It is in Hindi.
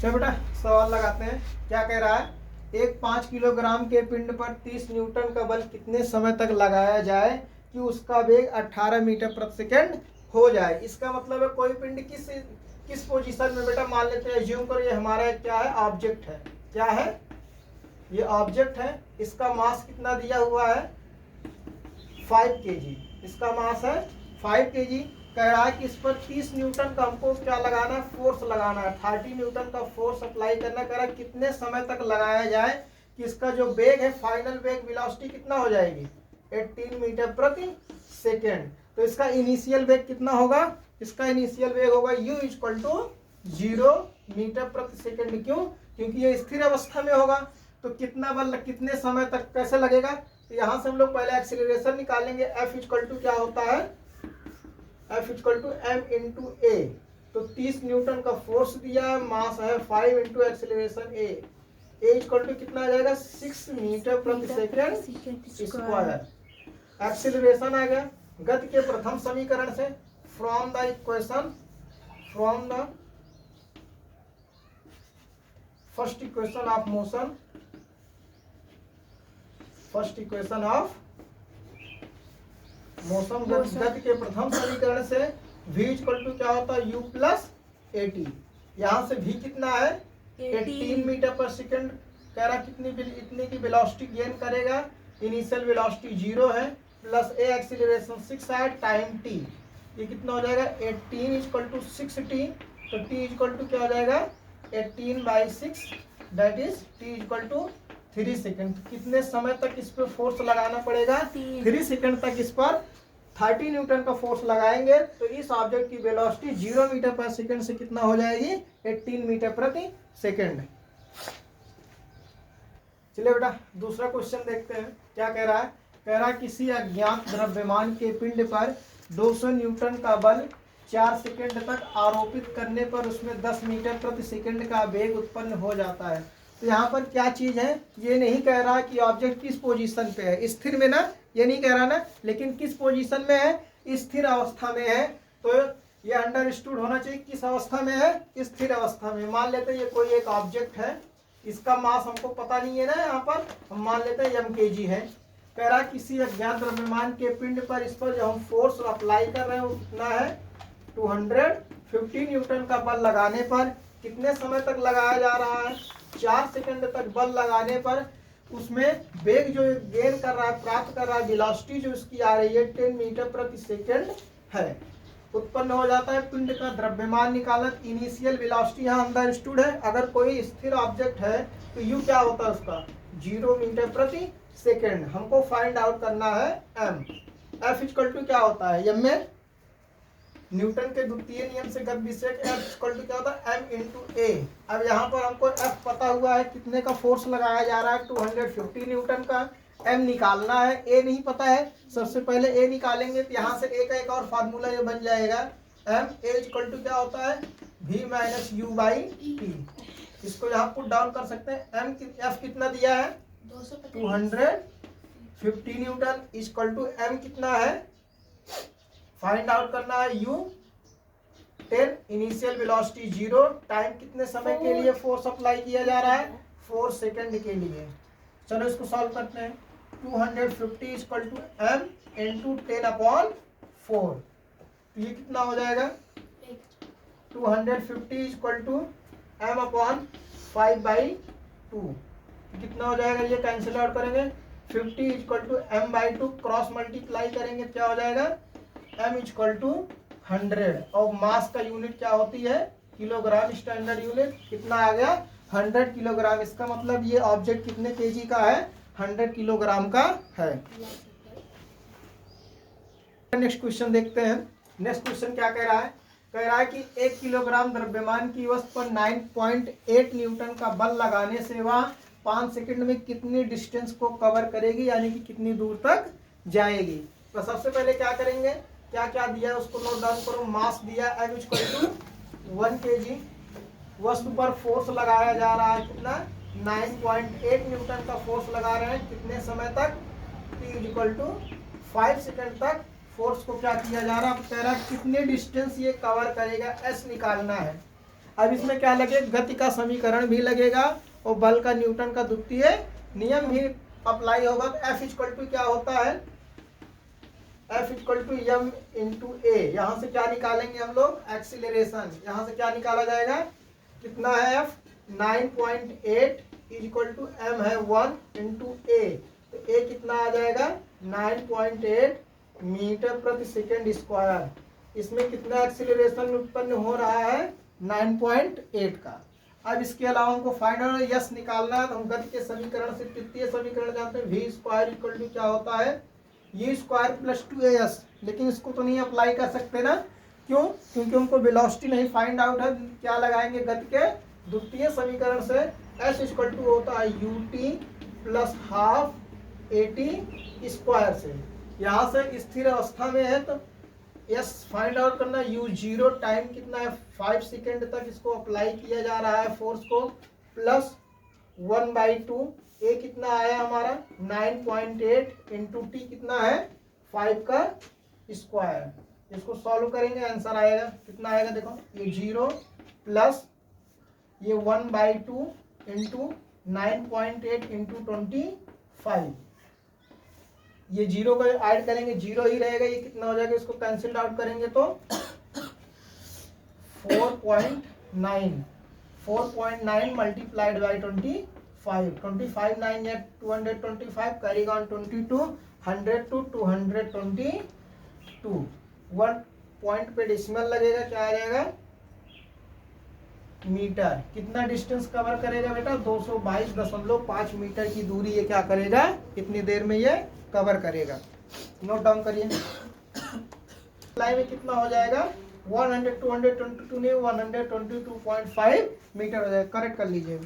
चलो बेटा सवाल लगाते हैं। क्या कह रहा है, एक 5 किलोग्राम के पिंड पर 30 न्यूटन का बल कितने समय तक लगाया जाए कि उसका वेग 18 मीटर प्रति सेकंड हो जाए। इसका मतलब है कोई पिंड किस पोजीशन में, बेटा मान लेते हैं, एज्यूम करो ये हमारा क्या है, ऑब्जेक्ट है। क्या है ये, ऑब्जेक्ट है। इसका मास कितना दिया हुआ है, 5 kg। इसका मास है 5 kg। कह रहा है कि इस पर 30 न्यूटन का हमको क्या लगाना है, फोर्स लगाना है। 30 न्यूटन का फोर्स अप्लाई करना। कह रहा है कितने समय तक लगाया जाए कि इसका जो वेग है, फाइनल वेग वेलोसिटी कितना हो जाएगी, 18 मीटर प्रति सेकेंड। तो इसका इनिशियल वेग कितना होगा, इसका इनिशियल वेग होगा u इक्वल टू 0 मीटर प्रति सेकेंड। क्यों, क्योंकि ये स्थिर अवस्था में होगा। तो कितना बल कितने समय तक कैसे लगेगा, तो यहाँ से हम लोग पहले एक्सीलरेशन निकालेंगे। F इक्वल टू क्या होता है, F equal to m into A. तो 30 न्यूटन का फोर्स दिया है, मास है 5 into acceleration a equal to कितना आ जाएगा, 6 मीटर प्रति सेकेंड स्क्वायर। एक्सीलरेशन आ गया गति के प्रथम समीकरण से, from the equation, from the first equation of motion, first equation of motion, गति के प्रथम समीकरण से v इक्वल टू क्या होता है, u प्लस 80। यहाँ से v कितना है, 18 मीटर पर सेकंड। कह रहा इतनी की वेलोसिटी गेन करेगा। इनिशियल वेलोसिटी 0 है, प्लस a एक्सीलरेशन 6 है, टाइम t। ये कितना हो जाएगा, 18 इक्वल टू 6t। तो t इक्वल टू क्या हो जाएगा, 18/6, that is t equal to 3 second. कितने समय तक इस पर फोर्स लगाना पड़ेगा, 3 सेकंड तक इस पर 30 न्यूटन का फोर्स लगाएंगे। तो इस ऑब्जेक्ट की वेलोसिटी 0 मीटर पर सेकंड से कितना हो जाएगी, 18 मीटर प्रति सेकंड। चलिए बेटा दूसरा क्वेश्चन देखते हैं। क्या कह रहा है, कह रहा है किसी अज्ञात द्रव्यमान के पिंड पर 200 न्यूटन का बल 4 सेकंड तक आरोपित करने पर उसमें 10 मीटर प्रति सेकंड का वेग उत्पन्न हो जाता है। तो यहाँ पर क्या चीज है, ये नहीं कह रहा कि ऑब्जेक्ट किस पोजीशन पे है, स्थिर में ना, ये नहीं कह रहा ना, लेकिन किस पोजीशन में है, स्थिर अवस्था में है। तो ये अंडरस्टूड होना चाहिए किस अवस्था में है, स्थिर अवस्था में। मान लेते हैं ये कोई एक ऑब्जेक्ट है, इसका मास हमको पता नहीं है ना, यहाँ पर हम मान लेते हैं m kg है। कह रहा किसी अज्ञात द्रव्यमान के पिंड पर इस पर जो हम फोर्स अप्लाई कर रहे हैं वो कितना है, 250 न्यूटन का बल लगाने पर कितने समय तक लगाया जा रहा है, 4 सेकंड तक बल लगाने पर उसमें वेग जो गेन कर रहा है, प्राप्त कर रहा है, वेलोसिटी जो इसकी आ रही है 10 मीटर प्रति सेकंड है, उत्पन्न हो जाता है। पिंड का द्रव्यमान निकालना, इनिशियल वेलोसिटी यहाँ अंडरस्टूड है। अगर कोई स्थिर ऑब्जेक्ट है तो यू क्या होता है उसका, 0 मीटर प्रति सेकंड। हमको फाइंड आउट करना है m। F इक्वल टू क्या होता है, m में न्यूटन के द्वितीय नियम से गत विषय F इक्वल टू क्या होता है, m इंटू ए। अब यहाँ पर हमको F पता हुआ है, कितने का फोर्स लगाया जा रहा है, 250 न्यूटन का। m निकालना है, a नहीं पता है। सबसे पहले a निकालेंगे तो यहाँ से a का एक और फार्मूला ये बन जाएगा, m a इक्वल टू क्या होता है, v minus you by T. इसको यहाँ पुट डाउन कर सकते हैं। F कितना दिया है, 250 न्यूटन इक्वल टू m कितना है, फाइंड आउट करना है u 10, इनिशियल वेलोसिटी 0, टाइम कितने समय के लिए फोर्स अप्लाई किया जा रहा है, 4 सेकंड के लिए। चलो इसको सॉल्व करते हैं। 250 इक्वल टू m इंटू 10/4। तो ये कितना हो जाएगा, 250 इक्वल टू m/5/2। कितना हो जाएगा, ये कैंसिल आउट करेंगे। 50 equal to m/2 cross multiply करेंगे, क्या हो जाएगा, m इक्वल टू 100। और मास का यूनिट क्या होती है, किलोग्राम स्टैंडर्ड यूनिट। कितना आ गया, 100 किलोग्राम। इसका मतलब ये ऑब्जेक्ट कितने केजी का है, 100 किलोग्राम का है। नेक्स्ट क्वेश्चन देखते हैं। नेक्स्ट क्वेश्चन क्या कह रहा है, कह रहा है कि 1 किलोग्राम द्रव्यमान की वस्तु पर 9.8 न्यूटन का बल लगाने से वह 5 सेकंड में कितनी डिस्टेंस को कवर करेगी, यानी कि कितनी दूर तक जाएगी। तो सबसे पहले क्या करेंगे, क्या क्या दिया है उसको नोट डाउन करो। मास दिया m इक्वल टू 1 kg। वस्तु पर फोर्स लगाया जा रहा है कितना, 9.8 न्यूटन का फोर्स लगा रहे हैं। कितने समय तक, t इक्वल टू 5 सेकंड तक फोर्स को क्या किया जा रहा है। कह रहा है कितने डिस्टेंस ये कवर करेगा, s निकालना है। अब इसमें क्या लगेगा, गति का समीकरण भी लगेगा और बल का न्यूटन का द्वितीय नियम भी अप्लाई होगा। तो F इक्वल टू क्या होता है, F equal to m into A. यहाँ से क्या निकालेंगे हम लोग, एक्सीलरेशन। यहाँ से क्या निकाला जाएगा, कितना है F 9.8 is equal to m है 1 इंटू ए। तो ए कितना आ जाएगा 9.8 मीटर प्रति सेकेंड स्क्वायर। इसमें कितना एक्सीलरेशन उत्पन्न हो रहा है 9.8 का। अब इसके अलावा हमको फाइनल यस निकालना है। तो हम गति के समीकरण से तृतीय समीकरण जानते हैं, v स्क्वायर इक्वल टू क्या होता है, u स्क्वायर प्लस 2as। लेकिन इसको तो नहीं अप्लाई कर सकते ना, क्यों, क्योंकि हमको वेलोसिटी नहीं फाइंड आउट है। क्या लगाएंगे, गति के द्वितीय समीकरण से s इक्वल टू होता है ut plus half at square से। यहाँ से स्थिर अवस्था में है तो यस फाइंड आउट करना, u0 टाइम कितना है 5 सेकेंड तक इसको अप्लाई किया जा रहा है फोर्स को, प्लस 1/2 ए कितना आया हमारा 9.8 इंटू टी कितना है 5 का स्क्वायर। इसको सॉल्व करेंगे आंसर आएगा कितना आएगा, देखो ये 0 प्लस ये 1/2 इंटू 9.8 इंटू 25। ये 0 को ऐड करेंगे 0 ही रहेगा, ये कितना हो जाएगा, इसको कैंसिल आउट करेंगे तो 4.9 मल्टीप्लाइड बाई 25 9 या 225 करेगा ऑन 22 100 to 222 1 पॉइंट पे डेसिमल लगेगा, क्या आ जाएगा मीटर। कितना डिस्टेंस कवर करेगा बेटा 222.5 मीटर की दूरी ये क्या करेगा, इतनी देर में ये कवर करेगा। नोट डाउन करिए। लाइन में कितना हो जाएगा 122 नहीं 122.5 मीटर हो जाएगा, करेक्ट कर लीजिए।